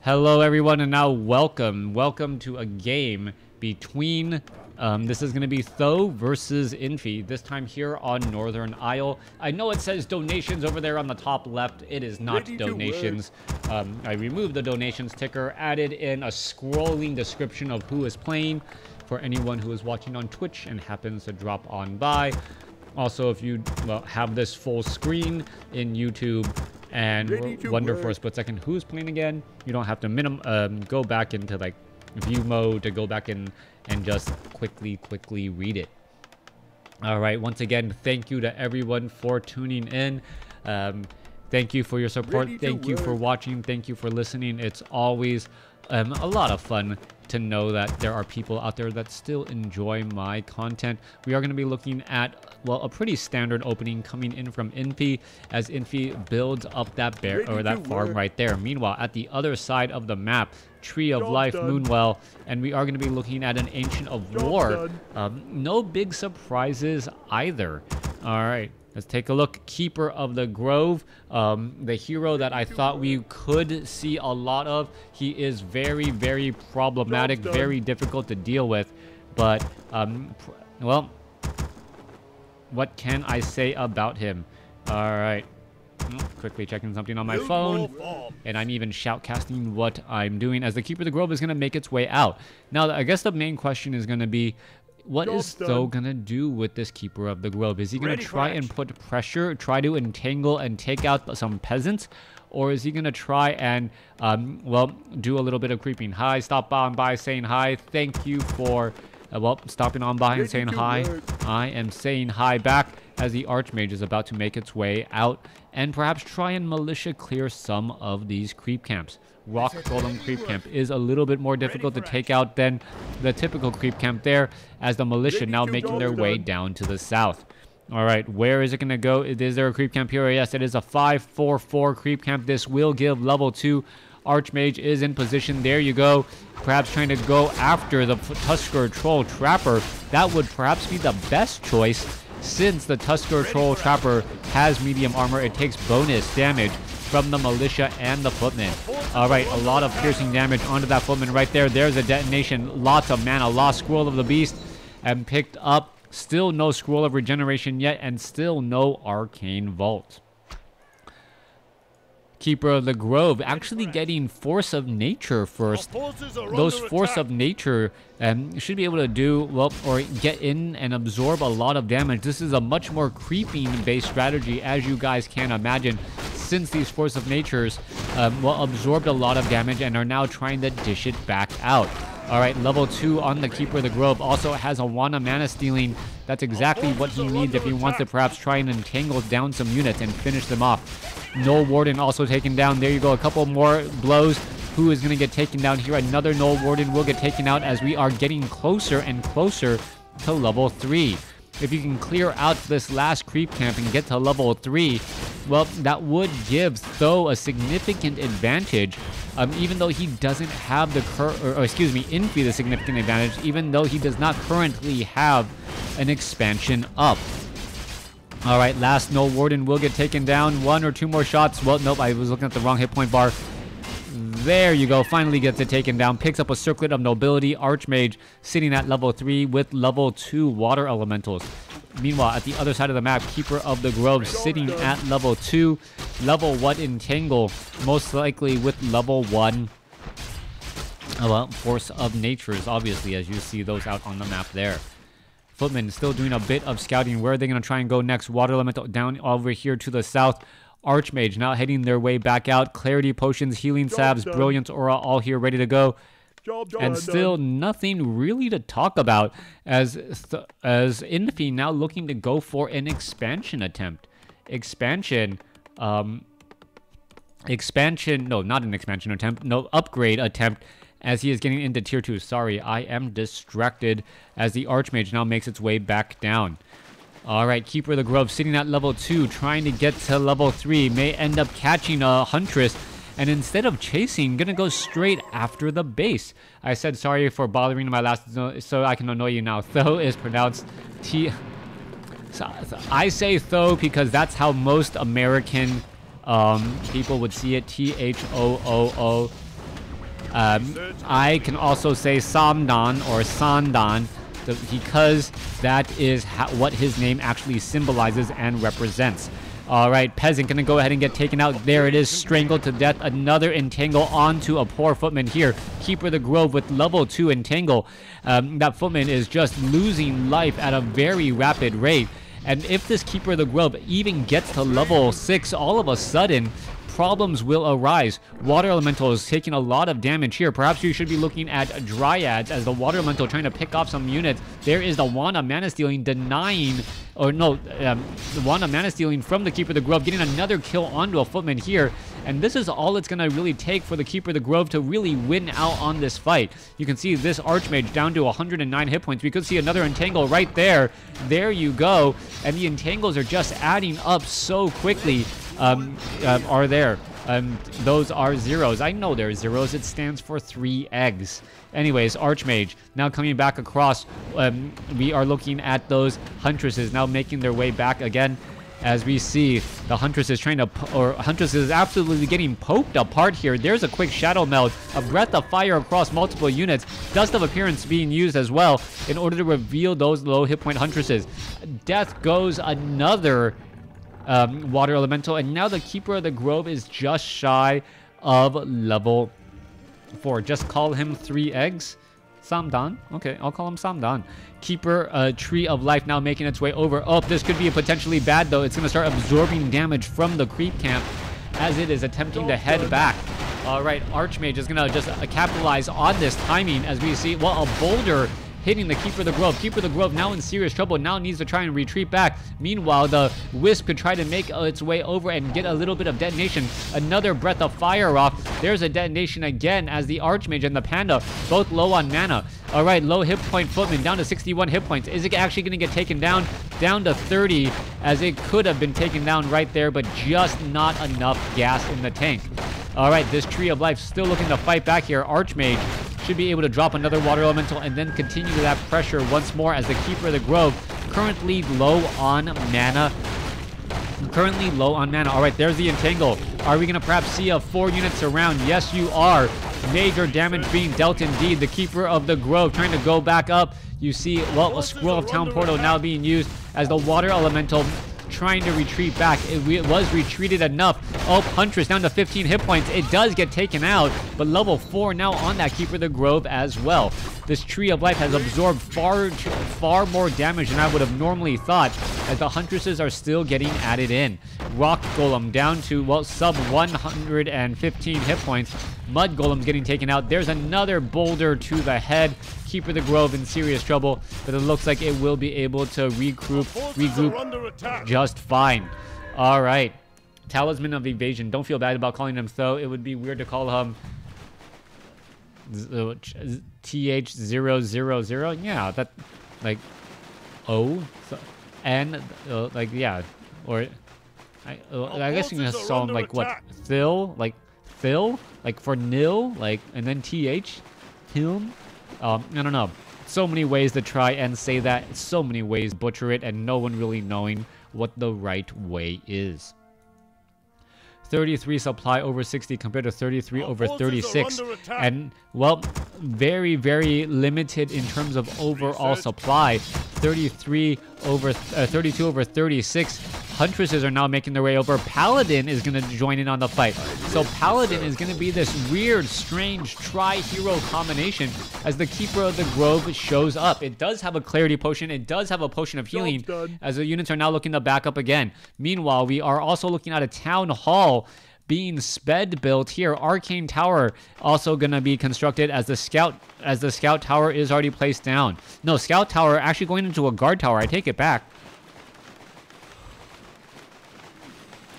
Hello everyone, and now welcome to a game between this is going to be Th000 versus Infi, this time here on Northern Isle. I know it says donations over there on the top left. It is not donations. I removed the donations ticker, added in a scrolling description of who is playing for anyone who is watching on Twitch and happens to drop on by. Also, if you have this full screen in YouTube and wonder for a split second who's playing again, you don't have to go back into like view mode to go back in and just quickly read it. All right, once again, thank you to everyone for tuning in. Thank you for your support. Thank you for watching. Thank you for listening. It's always a lot of fun to know that there are people out there that still enjoy my content. We are going to be looking at, well, a pretty standard opening coming in from Infi as Infi builds up that farm right there. Meanwhile, at the other side of the map, Tree of Life, Moonwell, and we are going to be looking at an Ancient of War. No big surprises either. All right. Let's take a look. Keeper of the Grove, the hero that I thought we could see a lot of. He is very problematic, very difficult to deal with. But, well, what can I say about him? All right. Quickly checking something on my phone. And I'm even shoutcasting what I'm doing as the Keeper of the Grove is going to make its way out. Now, I guess the main question is going to be, what is Th000 gonna do with this Keeper of the Grove? Is he gonna try and put pressure, try to entangle and take out some peasants? Or is he gonna try and, well, do a little bit of creeping? Hi, stop on by saying hi. Thank you for, well, stopping on by and saying hi. I am saying hi back as the Archmage is about to make its way out and perhaps try and militia clear some of these creep camps. Rock Golem Creep Camp is a little bit more difficult to take out than the typical creep camp there, as the militia now making their way down to the south. All right, where is it going to go? Is there a creep camp here? Yes, it is a 5-4-4 creep camp. This will give level 2. Archmage is in position. There you go. Perhaps trying to go after the Tusker Troll Trapper. That would perhaps be the best choice, since the Tusker Troll Trapper has medium armor. It takes bonus damage from the militia and the footmen. All right, a lot of piercing damage onto that footman right there. There's a detonation. Lots of mana lost. Scroll of the Beast and picked up. Still no Scroll of Regeneration yet, and still no Arcane Vault. Keeper of the Grove actually getting Force of Nature first. Those Force of Nature should be able to do, well, or get in and absorb a lot of damage. This is a much more creeping based strategy, as you guys can imagine, since these Force of Natures, well, absorbed a lot of damage and are now trying to dish it back out. All right, level 2 on the Keeper of the Grove. Also has a Wana mana stealing. That's exactly what he needs if he wants to perhaps try and entangle down some units and finish them off. Null Warden also taken down. There you go, a couple more blows. Who is going to get taken down here? Another Null Warden will get taken out as we are getting closer and closer to level 3. If you can clear out this last creep camp and get to level 3, well, that would give Th000 a significant advantage, even though he doesn't have the Infi the significant advantage, even though he does not currently have an expansion up. All right, last Null Warden will get taken down. 1 or 2 more shots. Well, nope, I was looking at the wrong hit point bar. There you go, finally gets it taken down. Picks up a Circlet of Nobility. Archmage sitting at level 3 with level 2 Water Elementals. Meanwhile, at the other side of the map, Keeper of the Grove sitting at level 2. Level 1 Entangle, most likely with level 1, well, Force of Natures, obviously, as you see those out on the map there. Footman still doing a bit of scouting. Where are they going to try and go next? Water Elemental down over here to the south. Archmage now heading their way back out. Clarity Potions, Healing Salves, Brilliance Aura, all here ready to go. And still nothing really to talk about as Infi now looking to go for an expansion attempt. Expansion, no, not an expansion attempt, no, upgrade attempt, as he is getting into tier 2. Sorry, I am distracted as the Archmage now makes its way back down. All right, Keeper of the Grove sitting at level 2, trying to get to level 3, may end up catching a Huntress, and instead of chasing, gonna go straight after the base. I said sorry for bothering my last, so I can annoy you now. Th000 is pronounced T. So I say Th000 because that's how most American people would see it. T-H-O-O-O. I can also say Samdan or Sandan, because that is what his name actually symbolizes and represents. All right, Peasant gonna go ahead and get taken out. There it is, strangled to death. Another entangle onto a poor footman here. Keeper of the Grove with level 2 entangle. That footman is just losing life at a very rapid rate. And if this Keeper of the Grove even gets to level 6, all of a sudden, problems will arise. Water Elemental is taking a lot of damage here. Perhaps you should be looking at Dryads as the Water Elemental trying to pick off some units. There is the Wand of Mana Stealing denying, or no, the Wand of Mana Stealing from the Keeper of the Grove, getting another kill onto a footman here. And this is all it's going to really take for the Keeper of the Grove to really win out on this fight. You can see this Archmage down to 109 hit points. We could see another entangle right there. There you go. And the entangles are just adding up so quickly. Are there. Those are zeros. I know they're zeros. It stands for 3 eggs. Anyways, Archmage now coming back across. We are looking at those Huntresses now making their way back again. As we see the Huntress is trying to, or Huntress is absolutely getting poked apart here. There's a quick Shadow Meld, a Breath of Fire across multiple units, Dust of Appearance being used as well in order to reveal those low hit point Huntresses. Death goes another Water Elemental, and now the Keeper of the Grove is just shy of level 4. Just call him 3 eggs. Samdan. Okay, I'll call him Samdan. Keeper, Tree of Life now making its way over. Oh, this could be potentially bad, though. It's going to start absorbing damage from the creep camp as it is attempting to head back. All right, Archmage is going to just capitalize on this timing as we see, well, a boulder hitting the Keeper of the Grove. Keeper of the Grove now in serious trouble, now needs to try and retreat back. Meanwhile, the Wisp could try to make its way over and get a little bit of detonation. Another Breath of Fire off. There's a detonation again as the Archmage and the Panda both low on mana. All right, low hit point Footman down to 61 hit points. Is it actually going to get taken down? Down to 30, as it could have been taken down right there, but just not enough gas in the tank. All right, this Tree of Life still looking to fight back here. Archmage should be able to drop another Water Elemental and then continue that pressure once more as the Keeper of the Grove currently low on mana. All right, there's the entangle. Are we going to perhaps see a 4 units around? Yes, you are. Major damage being dealt indeed. The Keeper of the Grove trying to go back up. You see, well, a Scroll of Town Portal now being used as the Water Elemental trying to retreat back. It was retreated enough. Oh, Huntress down to 15 hit points. It does get taken out, but level 4 now on that Keeper of the Grove as well. This Tree of Life has absorbed far more damage than I would have normally thought, as the Huntresses are still getting added in. Rock Golem down to, well, sub 115 hit points. Mud Golem's getting taken out. There's another boulder to the head. Keeper of the Grove in serious trouble, but it looks like it will be able to regroup just fine. All right. Talisman of Evasion. Don't feel bad about calling him Th000. It would be weird to call him Th000. Yeah, that, like, O, N, like, yeah. Or, I guess you can just call him, like, what? Phil? Like, Phil? Like, for nil? Like, and then TH? Him? I don't know. So many ways to try and say that. So many ways to butcher it, and no one really knowing what the right way is. 33 supply over 60 compared to 33 over 36. And, well, very, very limited in terms of overall supply. 32 over 36. Huntresses are now making their way over. Paladin is going to join in on the fight. So Paladin is going to be this weird, strange tri-hero combination as the Keeper of the Grove shows up. It does have a Clarity Potion. It does have a Potion of Healing as the units are now looking to back up again. Meanwhile, we are also looking at a Town Hall being sped built here. Arcane Tower also going to be constructed as the Scout Tower is already placed down. No, Scout Tower actually going into a Guard Tower. I take it back.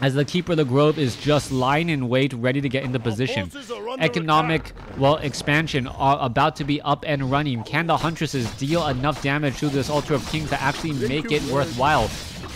As the Keeper of the Grove is just lying in wait, ready to get into position. Economic, well, expansion about to be up and running. Can the Huntresses deal enough damage to this Altar of Kings to actually make it worthwhile?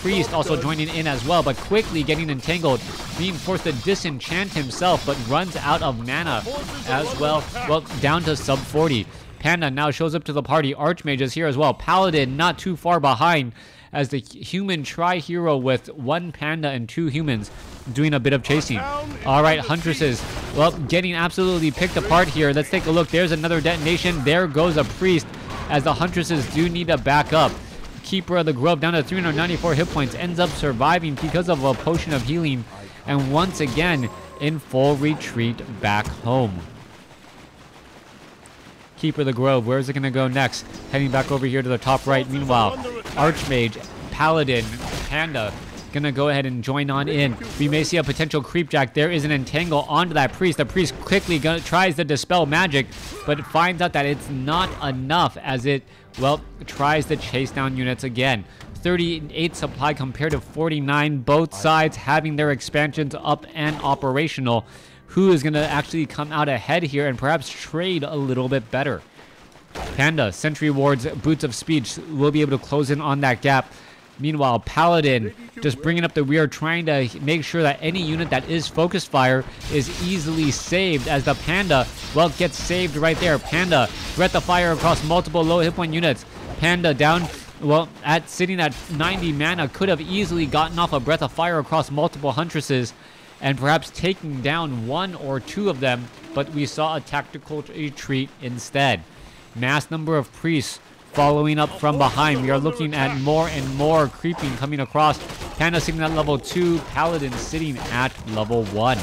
Priest also joining in as well, but quickly getting entangled, being forced to disenchant himself, but runs out of mana as well. Well, down to sub 40. Panda now shows up to the party. Archmage is here as well. Paladin not too far behind, as the human tri-hero with 1 panda and 2 humans doing a bit of chasing. All right, Huntresses, well, getting absolutely picked apart here. Let's take a look. There's another detonation. There goes a priest, as the Huntresses do need to back up. Keeper of the Grove down to 394 hit points, ends up surviving because of a potion of healing, and once again in full retreat back home. Keeper of the Grove, where is it going to go next? Heading back over here to the top right. Meanwhile, Archmage, Paladin, Panda going to go ahead and join on in. We may see a potential creepjack. There is an entangle onto that priest. The priest quickly tries to dispel magic, but finds out that it's not enough as it, well, tries to chase down units again. 38 supply compared to 49, both sides having their expansions up and operational. Who is going to actually come out ahead here and perhaps trade a little bit better? Panda, Sentry Ward's Boots of Speech will be able to close in on that gap. Meanwhile, Paladin just bringing up the rear, trying to make sure that any unit that is focus fire is easily saved, as the Panda, well, gets saved right there. Panda, Breath of Fire across multiple low hit point units. Panda down, well, sitting at 90 mana, could have easily gotten off a Breath of Fire across multiple Huntresses and perhaps taking down 1 or 2 of them, but we saw a tactical retreat instead. Mass number of priests following up from behind. We are looking at more and more creeping coming across. Panda sitting at level 2, Paladin sitting at level 1.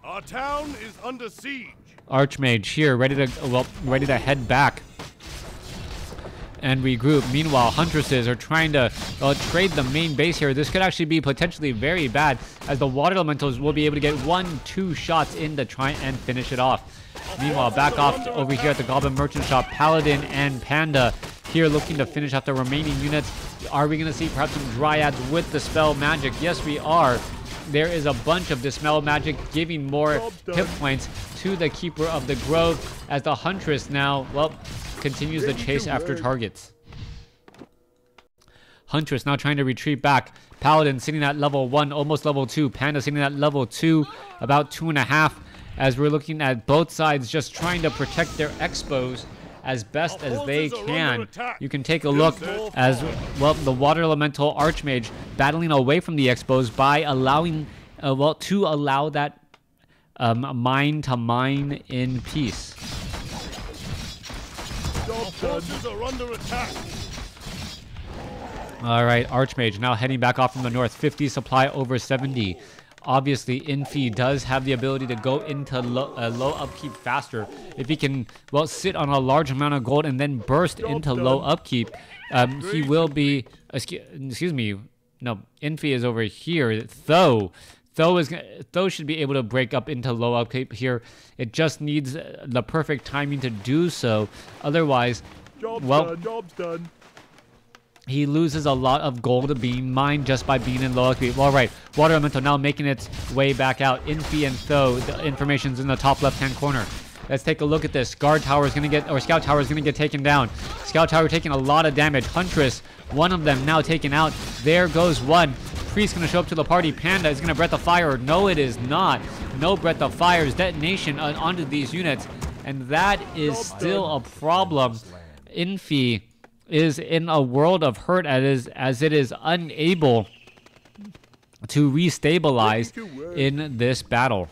Our town is under siege. Archmage here, ready to head back and regroup. Meanwhile, Huntresses are trying to trade the main base here. This could actually be potentially very bad, as the Water Elementals will be able to get 1-2 shots in to try and finish it off. Meanwhile, back off over here at the Goblin Merchant Shop, Paladin and Panda here looking to finish off the remaining units. Are we going to see perhaps some Dryads with Dispel Magic? Yes, we are. There is a bunch of Dispel Magic giving more hit points to the Keeper of the Grove, as the Huntress now, well, continues the chase after targets. Huntress now trying to retreat back. Paladin sitting at level 1, almost level 2. Panda sitting at level 2, about 2.5. As we're looking at both sides just trying to protect their expos as best as they can. You can take a look as, well, the Water Elemental Archmage battling away from the expos by allowing, to allow that mine to mine in peace. Forces are under attack. All right, Archmage now heading back off from the north. 50 supply over 70. Obviously, Infi does have the ability to go into low upkeep faster. If he can, well, sit on a large amount of gold and then burst into low upkeep, he will be, excuse me, no, Infi is over here. Th000 should be able to break up into low upkeep here. It just needs the perfect timing to do so. Otherwise, Job's done. He loses a lot of gold being mined just by being in low upkeep. All right, Water Elemental now making its way back out. Infi and Th000, the information's in the top left-hand corner. Let's take a look at this. Guard Tower is going to get, or Scout Tower is going to get taken down. Scout Tower taking a lot of damage. Huntress, one of them now taken out. There goes one. Priest going to show up to the party. Panda is going to Breath of Fire. No, it is not. No Breath of Fire's detonation onto these units. And that is still a problem. Infi is in a world of hurt as it is unable to restabilize in this battle.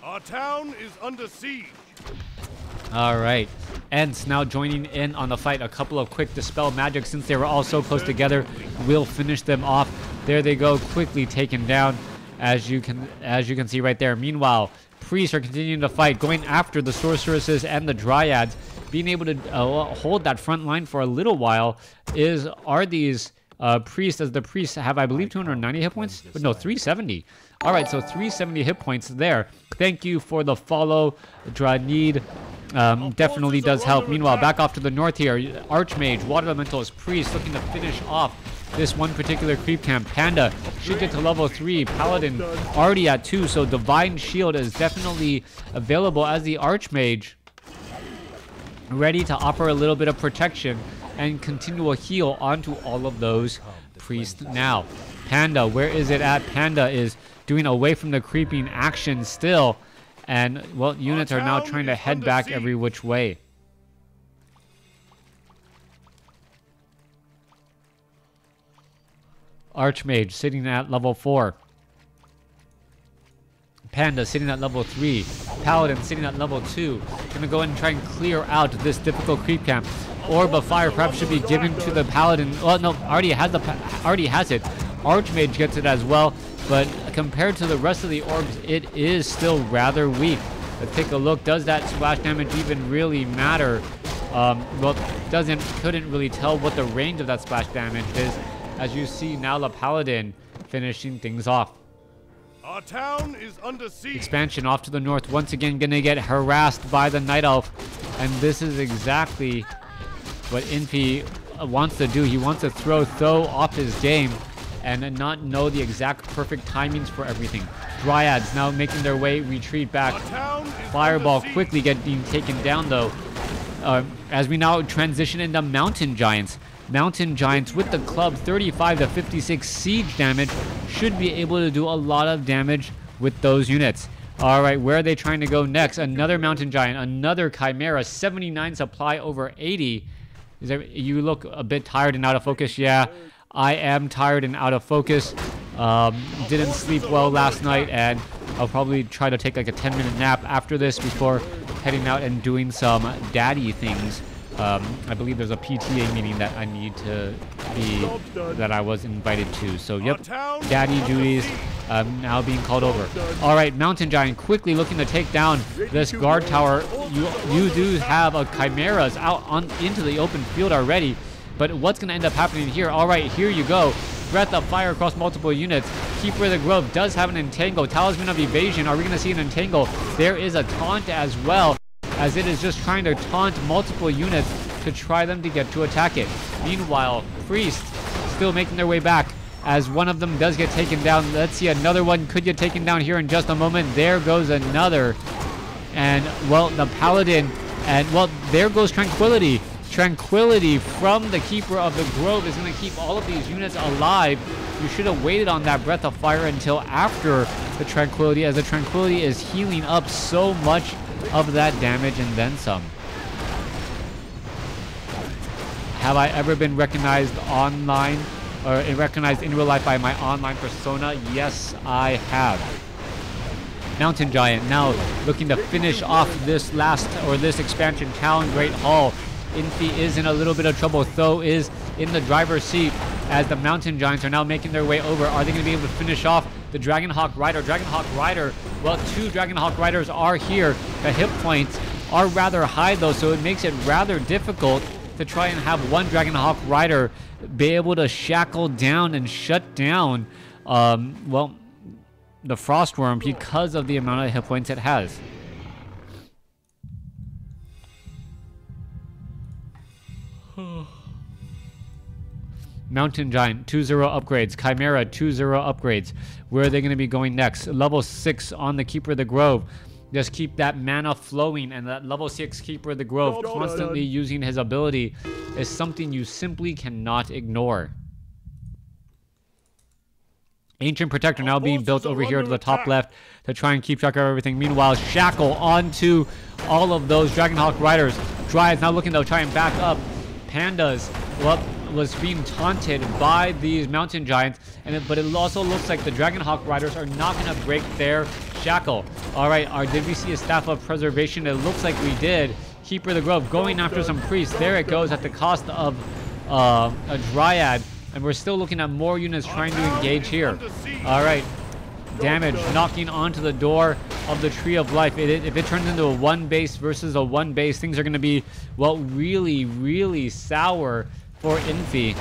Our town is under siege. All right. Ents now joining in on the fight. A couple of quick Dispel Magic, since they were all so close together, will finish them off. There they go, quickly taken down, as you can see right there. Meanwhile, Priests are continuing to fight, going after the Sorceresses and the Dryads. Being able to hold that front line for a little while are these Priests, as the Priests have, I believe, 290 hit points? But no, 370. All right, so 370 hit points there. Thank you for the follow, Dranid. Definitely does help. Meanwhile, back off to the north here, Archmage, Water Elementals, Priest looking to finish off this one particular creep camp. Panda should get to level 3. Paladin already at 2, so Divine Shield is definitely available as the Archmage, ready to offer a little bit of protection and continual heal onto all of those priests now. Panda, where is it at? Panda is doing away from the creeping action still, And, well, units are now trying to head back every which way. Archmage sitting at level 4. Panda sitting at level 3. Paladin sitting at level 2. Gonna go ahead and try and clear out this difficult creep camp. Orb of Fire perhaps should be given to the Paladin. Well, no, already has it. Archmage gets it as well, but compared to the rest of the orbs, it is still rather weak. Let's take a look. Does that splash damage even really matter? Well, couldn't really tell what the range of that splash damage is. As you see now, the Paladin finishing things off. Our town is under siege. Expansion off to the north, once again gonna get harassed by the Night Elf, and this is exactly what Infi wants to do. He wants to throw Th000 off his game and not know the exact perfect timings for everything. Dryads now making their way, retreat back. Fireball quickly getting taken down though. As we now transition into Mountain Giants. Mountain Giants with the club, 35 to 56 siege damage, should be able to do a lot of damage with those units. All right, where are they trying to go next? Another Mountain Giant, another Chimera, 79 supply over 80. You look a bit tired and out of focus. Yeah, I am tired and out of focus. Didn't sleep well last night, and I'll probably try to take like a 10-minute nap after this before heading out and doing some daddy things. I believe there's a PTA meeting that I need to be, that I was invited to. So, yep, daddy duties now being called over. All right, Mountain Giant quickly looking to take down this guard tower. You do have a Chimeras out into the open field already, but what's going to end up happening here? All right, here you go. Breath of Fire across multiple units. Keeper of the Grove does have an Entangle. Talisman of Evasion. Are we going to see an Entangle? There is a Taunt as well, as it is just trying to taunt multiple units to try them to get to attack it. Meanwhile, Priest still making their way back as one of them does get taken down. Let's see, another one could get taken down here in just a moment. There goes another. And, well, the Paladin, and, well, there goes Tranquility. Tranquility from the Keeper of the Grove is going to keep all of these units alive. You should have waited on that Breath of Fire until after the Tranquility, as the Tranquility is healing up so much of that damage and then some. Have I ever been recognized online or recognized in real life by my online persona? Yes, I have. Mountain Giant now looking to finish off this this expansion town, Great Hall. Infi is in a little bit of trouble. Th000 is in the driver's seat as the Mountain Giants are now making their way over. Are they going to be able to finish off the Dragonhawk Rider? Dragonhawk Rider, well, 2 Dragonhawk Riders are here. The hit points are rather high though, so it makes it rather difficult to try and have one Dragonhawk Rider be able to shackle down and shut down, well, the Frostworm because of the amount of hit points it has. Mountain Giant, 2-0 upgrades. Chimera, 2-0 upgrades. Where are they going to be going next? Level 6 on the Keeper of the Grove. Just keep that mana flowing, and that level 6 Keeper of the Grove constantly using his ability is something you simply cannot ignore. Ancient Protector now being built over here to the top left to try and keep track of everything. Meanwhile, Shackle onto all of those Dragonhawk Riders. Dryads now looking to try and back up. Pandas, well, was being taunted by these Mountain Giants, but it also looks like the Dragonhawk Riders are not going to break their shackle. All right, did we see a Staff of Preservation? It looks like we did. Keeper of the Grove going after some priests. There it goes at the cost of a Dryad, and we're still looking at more units trying to engage here. All right, damage knocking onto the door of the Tree of Life. If it turns into a 1 base versus a 1 base, things are going to be, well, really, really sour for Infi.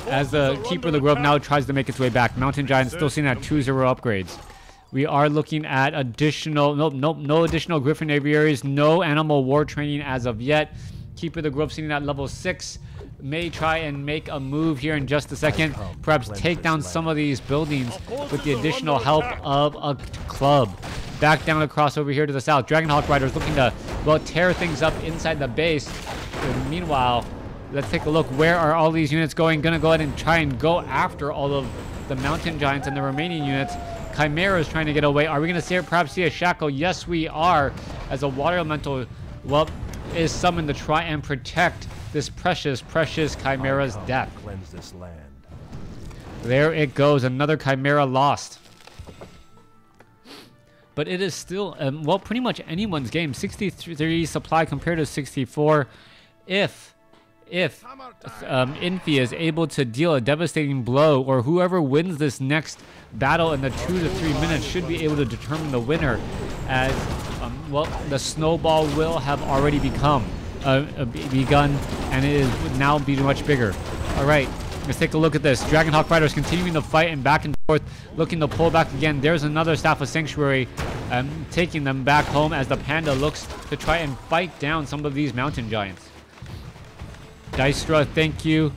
As the Keeper of the Grove now tries to make its way back. Mountain Giant still sitting at 2-0 upgrades. We are looking at additional, no additional Griffin Aviaries, no Animal War training as of yet. Keeper of the Grove sitting at level 6. May try and make a move here in just a second. Perhaps take down some of these buildings with the additional help of a club. Back down across over here to the south. Dragonhawk Riders looking to, well, tear things up inside the base. And meanwhile, let's take a look. Where are all these units going? Gonna go ahead and try and go after all of the Mountain Giants and the remaining units. Chimera is trying to get away. Are we going to see it? Perhaps see a shackle? Yes, we are. As a water elemental, well, is summoned to try and protect this precious Chimera's death. Cleanse this land. There it goes. Another Chimera lost. But it is still, well, pretty much anyone's game. 63 supply compared to 64. If Infi is able to deal a devastating blow, or whoever wins this next battle in the 2 to 3 minutes should be able to determine the winner, as well, the snowball will have already begun, and it is now be much bigger. All right, let's take a look at this. Dragonhawk Riders continuing to fight and back and forth, looking to pull back again. There's another Staff of Sanctuary, taking them back home as the Panda looks to try and fight down some of these mountain giants. Dystra, thank you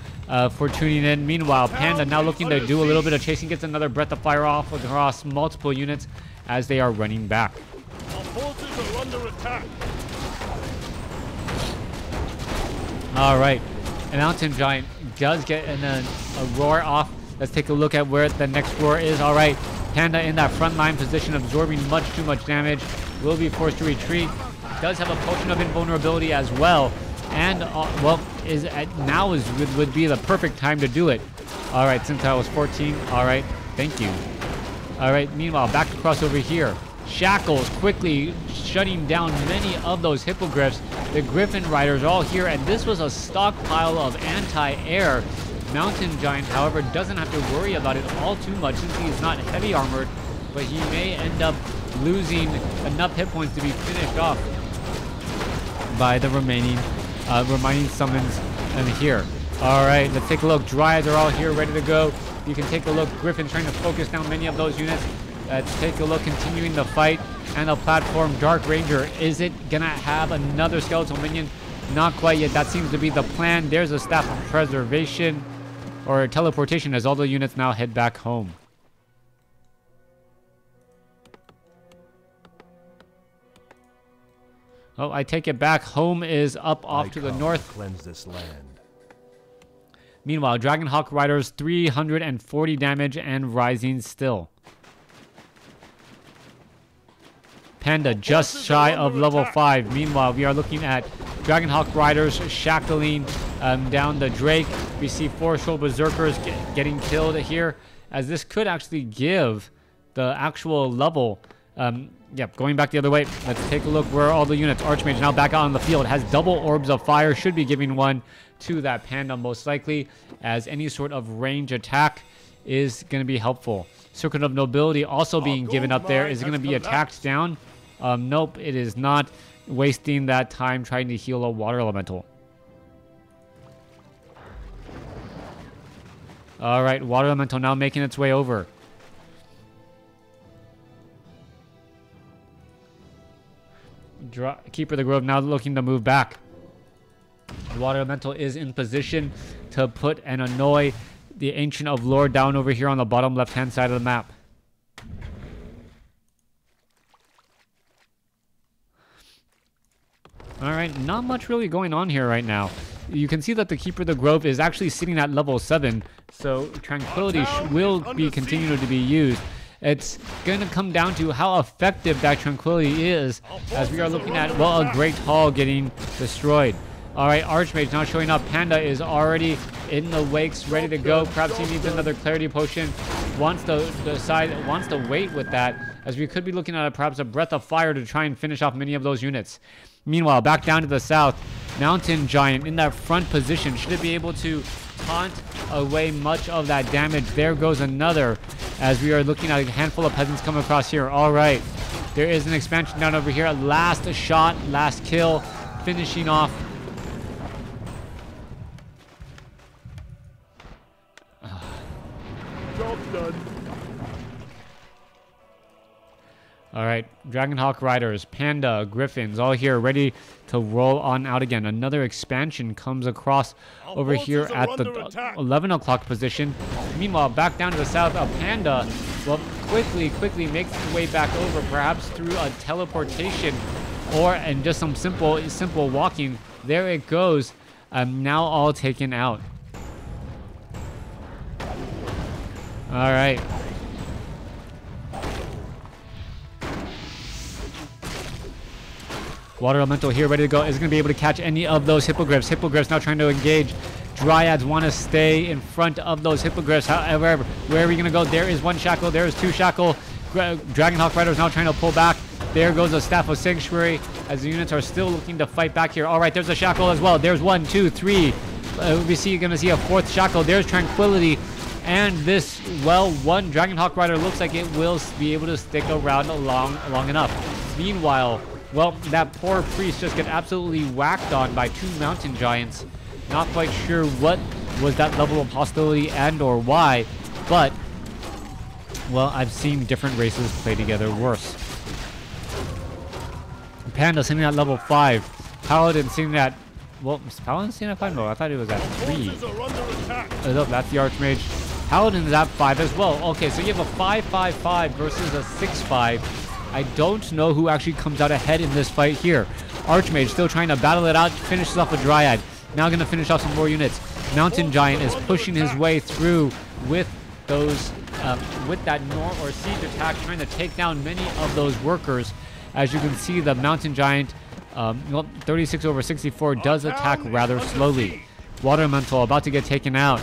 for tuning in. Meanwhile, Panda now looking to do a little bit of chasing, gets another Breath of Fire off across multiple units as they are running back. Our forces are under attack. All right, a mountain giant does get a roar off. Let's take a look at where the next roar is. All right, Panda in that front line position, absorbing too much damage, will be forced to retreat. Does have a potion of invulnerability as well. And well, now would be the perfect time to do it. All right, since I was 14. All right, thank you. All right, meanwhile, back across over here. Shackles quickly shutting down many of those hippogriffs. The Griffin Riders all here, and this was a stockpile of anti-air. Mountain Giant, however, doesn't have to worry about it all too much since he's not heavy armored, but he may end up losing enough hit points to be finished off by the remaining summons in here. All right, let's take a look. Dryads are all here, ready to go. You can take a look. Griffin trying to focus down many of those units. Let's take a look, continuing the fight. And the platform, Dark Ranger. Is it gonna have another skeletal minion? Not quite yet. That seems to be the plan. There's a Staff of Preservation, or teleportation, as all the units now head back home. Oh, I take it back. Home is up off to the north. Cleanse this land. Meanwhile, Dragonhawk Riders 340 damage and rising still. Panda just shy of level 5. Meanwhile, we are looking at Dragonhawk Riders shackling down the Drake. We see 4 Shoal Berserkers getting killed here, as this could actually give the actual level. Yep, going back the other way. Let's take a look where all the units. Archmage now back out on the field. Has double orbs of fire. Should be giving one to that Panda most likely, as any sort of range attack is going to be helpful. Circuit of Nobility also being given up there. Is it going to be attacked down? Nope, it is not. Wasting that time trying to heal a water elemental. All right, water elemental now making its way over. Keeper of the Grove now looking to move back. The water elemental is in position to put and annoy the Ancient of Lore down over here on the bottom left-hand side of the map. All right, not much really going on here right now. You can see that the Keeper of the Grove is actually sitting at level 7, so Tranquility will be continuing to be used. It's going to come down to how effective that Tranquility is, as we are looking at, well, a Great Hall getting destroyed. All right, Archmage now showing up. Panda is already in the wakes, ready to go. Perhaps he needs another Clarity Potion. Wants to wait with that, as we could be looking at perhaps a Breath of Fire to try and finish off many of those units. Meanwhile, back down to the south, Mountain Giant in that front position. Should it be able to taunt away much of that damage? There goes another, as we are looking at a handful of peasants come across here. All right, there is an expansion down over here. Last shot, last kill, finishing off. Job done. All right, Dragonhawk Riders, Panda, Griffins, all here, ready to roll on out again. Another expansion comes across over here at the 11 o'clock position. Meanwhile, back down to the south, a Panda, well, quickly makes its way back over, perhaps through a teleportation and just some simple walking. There it goes, now all taken out. All right. Water Elemental here, ready to go. Is going to be able to catch any of those Hippogriffs. Hippogriffs now trying to engage. Dryads want to stay in front of those Hippogriffs. However, where are we going to go? There is one Shackle. There is two Shackle. Dragonhawk Riders now trying to pull back. There goes a Staff of Sanctuary as the units are still looking to fight back here. All right, there's a Shackle as well. There's 1, 2, 3. We're going to see a fourth Shackle. There's Tranquility. And this, well, one Dragonhawk Rider looks like it will be able to stick around long enough. Meanwhile, well, that poor priest just get absolutely whacked on by 2 mountain giants. Not quite sure what was that level of hostility and or why, but, well, I've seen different races play together worse. Panda sitting at level 5. Paladin sitting at, well, is Paladin sitting at 5? No, I thought it was at 3. Oh, that's the Archmage. Paladin is at 5 as well. Okay, so you have a 5-5-5 versus a 6-5. I don't know who actually comes out ahead in this fight here. Archmage still trying to battle it out, finishes off a Dryad. Now going to finish off some more units. Mountain Giant is pushing his way through with those, with that Nor or Siege attack, trying to take down many of those workers. As you can see, the Mountain Giant, 36 over 64, does attack rather slowly. Water Elemental about to get taken out.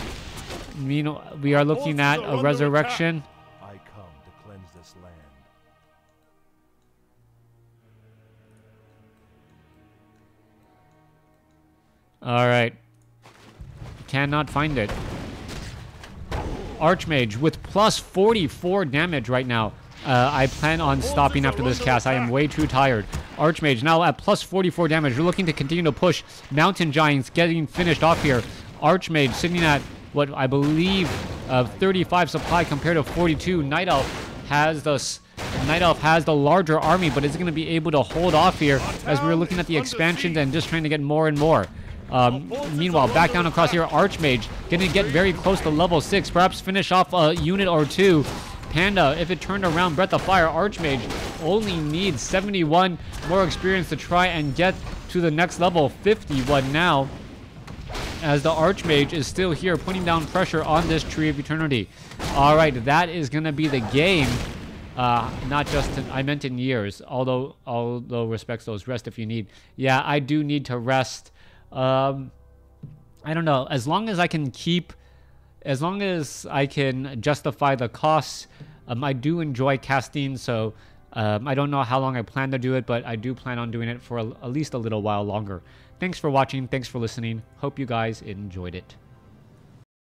Meanwhile, we are looking at a resurrection. I come to cleanse this land. All right. Cannot find it. Archmage with plus 44 damage right now. I plan on stopping after this cast. I am way too tired. Archmage now at plus 44 damage. We're looking to continue to push. Mountain Giants getting finished off here. Archmage sitting at what I believe 35 supply compared to 42. Night Elf has the larger army, but is going to be able to hold off here as we're looking at the expansions and just trying to get more and more. Meanwhile, back down across here, Archmage going to get very close to level 6, perhaps finish off a unit or 2. Panda, if it turned around Breath of Fire, Archmage only needs 71 more experience to try and get to the next level, 51 now, as the Archmage is still here putting down pressure on this Tree of Eternity. All right, that is going to be the game. Not just, I meant in years, although respects those, rest if you need. Yeah, I do need to rest. I don't know, as long as I can justify the costs, I do enjoy casting, so I don't know how long I plan to do it, but I do plan on doing it for at least a little while longer. Thanks for watching, thanks for listening, hope you guys enjoyed it.